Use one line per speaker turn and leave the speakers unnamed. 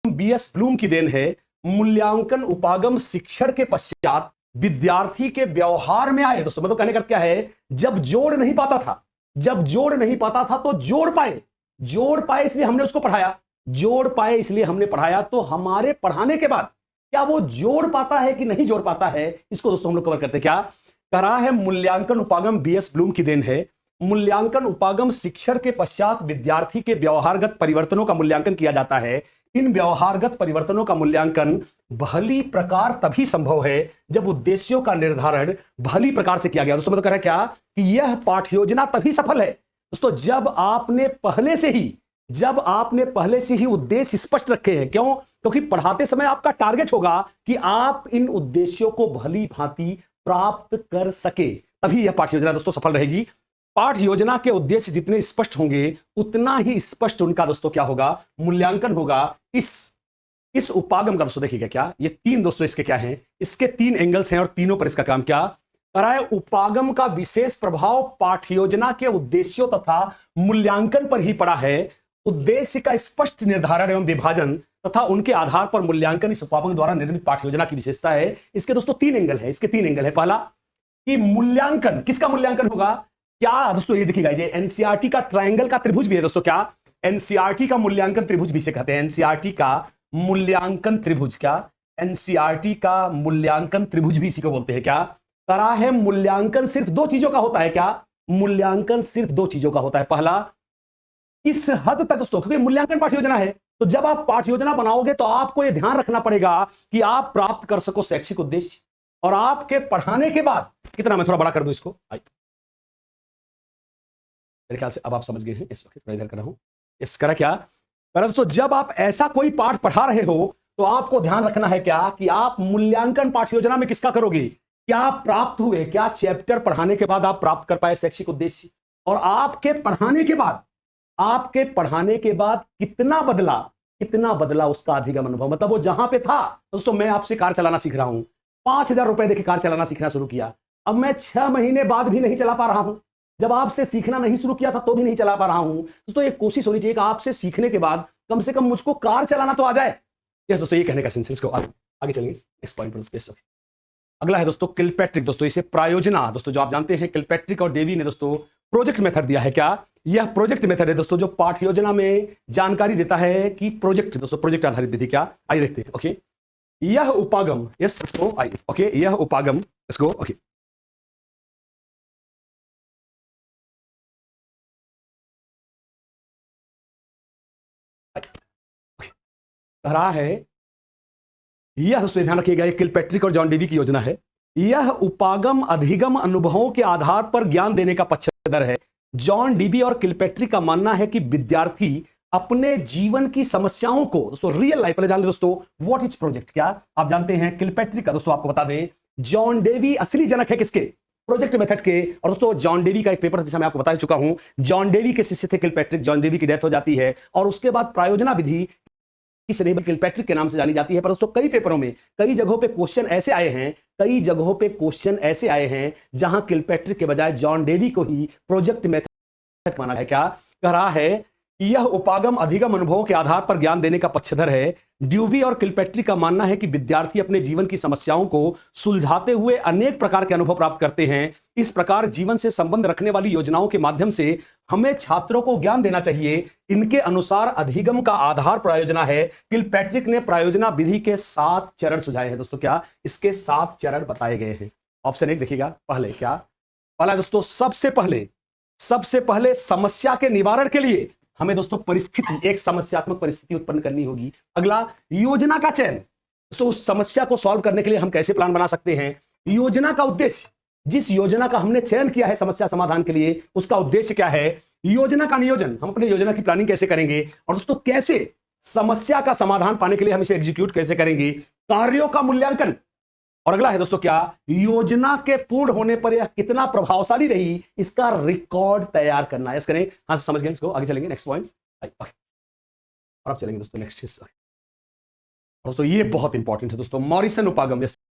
BS Bloom की then है। मूल्यांकन उपागम शिक्षण के पश्चात विद्यार्थी के व्यवहार में आए। दोस्तों मतलब कहने का क्या है, जब जोड़ नहीं पाता था तो जोड़ पाए इसलिए हमने उसको पढ़ाया, जोड़ पाए इसलिए हमने पढ़ाया। तो हमारे पढ़ाने के बाद क्या वो जोड़ पाता है कि नहीं जोड़ पाता है, इसको दोस्तों हम लोग कवर करते हैं। क्या करा है, मूल्यांकन उपागम बीएस ब्लूम की देन है। मूल्यांकन उपागम शिक्षण के पश्चात विद्यार्थी के व्यवहारगत परिवर्तनों का मूल्यांकन किया जाता है। इन व्यवहारगत परिवर्तनों का मूल्यांकन भली प्रकार तभी संभव है जब उद्देश्यों का निर्धारण भली प्रकार से किया गया। दोस्तों मतलब कह रहा है क्या कि यह पाठ्य योजना तभी सफल है दोस्तों जब आपने पहले से ही उद्देश्य स्पष्ट रखे हैं। क्यों? क्योंकि पढ़ाते समय आपका टारगेट होगा कि आप इन उद्देश्यों को भली भांति प्राप्त कर सके, तभी यह पाठ्य योजना दोस्तों सफल रहेगी। पाठ्य योजना के उद्देश्य जितने स्पष्ट होंगे उतना ही स्पष्ट उनका दोस्तों क्या होगा, मूल्यांकन होगा। इस उपागम का दोस्तों देखिएगा क्या, ये तीन दोस्तों इसके क्या हैं, इसके तीन एंगल्स हैं और तीनों पर इसका काम क्या करा है। उपागम का विशेष प्रभाव पाठ्य योजना के उद्देश्यों तथा मूल्यांकन पर ही पड़ा है। उद्देश्य का स्पष्ट निर्धारण एवं विभाजन तथा उनके आधार पर मूल्यांकन इस उपागम द्वारा निर्मित पाठ्य योजना की विशेषता है। इसके दोस्तों तीन एंगल है। पहला कि मूल्यांकन, किसका मूल्यांकन होगा, क्या दोस्तों ये देखिएगा, ये एनसीईआरटी का ट्रायंगल का त्रिभुज भी है दोस्तों। क्या एनसीईआरटी का मूल्यांकन त्रिभुज भी से कहते हैं, एनसीईआरटी का मूल्यांकन त्रिभुज। क्या एनसीईआरटी का मूल्यांकन त्रिभुज भी इसी को बोलते हैं। क्या करा है, मूल्यांकन सिर्फ दो चीजों का होता है। क्या मूल्यांकन सिर्फ दो चीजों का होता है। पहला, किस हद तक दोस्तों, क्योंकि मूल्यांकन पाठ्य योजना है तो जब आप पाठ्य योजना बनाओगे तो आपको यह ध्यान रखना पड़ेगा कि आप प्राप्त कर सको शैक्षिक उद्देश्य, और आपके पढ़ाने के बाद कितना, मैं थोड़ा बड़ा कर दूं इसको, मेरे ख्याल से अब आप समझ गए हैं। इस वक्त मैं इधर कर रहा हूं, इस करा क्या पर दोस्तों, जब आप ऐसा कोई पाठ पढ़ा रहे हो तो आपको ध्यान रखना है क्या कि आप मूल्यांकन पाठ्य योजना में किसका करोगे, क्या प्राप्त हुए, क्या चैप्टर पढ़ाने के बाद आप प्राप्त कर पाए शैक्षिक उद्देश्य, और आपके पढ़ाने के बाद कितना बदला उसका अधिगम अनुभव। मतलब वो जहां पे था दोस्तों, मैं आपसे कार चलाना सीख रहा हूं, 5,000 रुपए देकर कार चलाना सीखना शुरू किया, अब मैं 6 महीने बाद भी नहीं चला पा रहा हूं, जब आपसे सीखना नहीं शुरू किया था तो भी नहीं चला पा रहा हूं। दोस्तों एक कोशिश होनी चाहिए कि आपसे सीखने के बाद कम से कम मुझको कार चलाना तो आ जाए। यस दोस्तों, ये कहने का सेंस है। इसको आगे चलेंगे इस पॉइंट पर। अगला है दोस्तों किलपैट्रिक। दोस्तों इसे प्रायोजना, दोस्तों जो आप जानते हैं किलपैट्रिक और डेवी ने दोस्तों प्रोजेक्ट मेथड दिया है। क्या यह प्रोजेक्ट मेथड है दोस्तों जो पाठ्य योजना में जानकारी देता है कि प्रोजेक्ट, दोस्तों प्रोजेक्ट आधारित विधि। क्या आइए देखते हैं। ओके, यह उपागम, यस दोस्तों आइए, ओके यह उपागम, लेट्स गो। ओके, रहा है यह दोस्तों ध्यान रखिएगा, ये किलपैट्रिक और जॉन डेवी की योजना है। यह उपागम अधिगम अनुभवों के आधार पर ज्ञान देने का पक्षधर है। जॉन डीबी और किलपैट्रिक का मानना है कि विद्यार्थी अपने जीवन की समस्याओं को दोस्तों रियल लाइफ में जान ले। दोस्तों व्हाट इज प्रोजेक्ट, क्या आप जानते हैं किलपैट्रिक का दोस्तों आपको बता दें, जॉन डेवी असली जनक है किसके, प्रोजेक्ट मेथड के। और दोस्तों जॉन डेवी का एक पेपर जैसा मैं आपको बता चुका हूं, जॉन डेवी के शिष्य थे किलपैट्रिक, जॉन डेवी की डेथ हो जाती है और उसके बाद प्रायोजना विधि किलपैट्रिक के नाम से जानी जाती है। पर दोस्तों कई पेपरों में कई जगहों पे क्वेश्चन ऐसे आए हैं जहां किलपैट्रिक के बजाय जॉन डेवी को ही प्रोजेक्ट मेथड माना है। क्या कह रहा है कि यह उपागम अधिगम अनुभवों के आधार पर ज्ञान देने का पक्षधर है। ड्यूवी और किलपैट्रिक का मानना है कि विद्यार्थी अपने जीवन की समस्याओं को सुलझाते हुए अनेक प्रकार के अनुभव प्राप्त करते हैं। इस प्रकार जीवन से संबंध रखने वाली योजनाओं के माध्यम से हमें छात्रों को ज्ञान देना चाहिए। इनके अनुसार अधिगम का आधार प्रायोजना है। किलपैट्रिक ने प्रायोजना विधि के 7 चरण सुझाए हैं। दोस्तों क्या इसके 7 चरण बताए गए हैं। ऑप्शन 1 देखिएगा, पहले क्या, पहला दोस्तों सबसे पहले समस्या के निवारण के लिए हमें दोस्तों परिस्थिति, एक समस्यात्मक परिस्थिति उत्पन्न करनी होगी। अगला योजना का चयन, दोस्तों उस समस्या को सॉल्व करने के लिए हम कैसे प्लान बना सकते हैं। योजना का उद्देश्य, जिस योजना का हमने चयन किया है समस्या समाधान के लिए उसका उद्देश्य क्या है। योजना का नियोजन, हम अपने योजना की प्लानिंग कैसे करेंगे, और दोस्तों कैसे समस्या का समाधान पाने के लिए हम इसे एग्जीक्यूट कैसे करेंगे। कार्यों का मूल्यांकन, और अगला है दोस्तों क्या, योजना के पूर्ण होने पर यह कितना प्रभावशाली रही इसका रिकॉर्ड तैयार करना है। इस करें, हाँ समझ गए, इसको आगे चलेंगे नेक्स्ट पॉइंट। और अब चलेंगे दोस्तों नेक्स्ट। दोस्तों ये बहुत इंपॉर्टेंट है दोस्तों, मॉरिसन उपागम।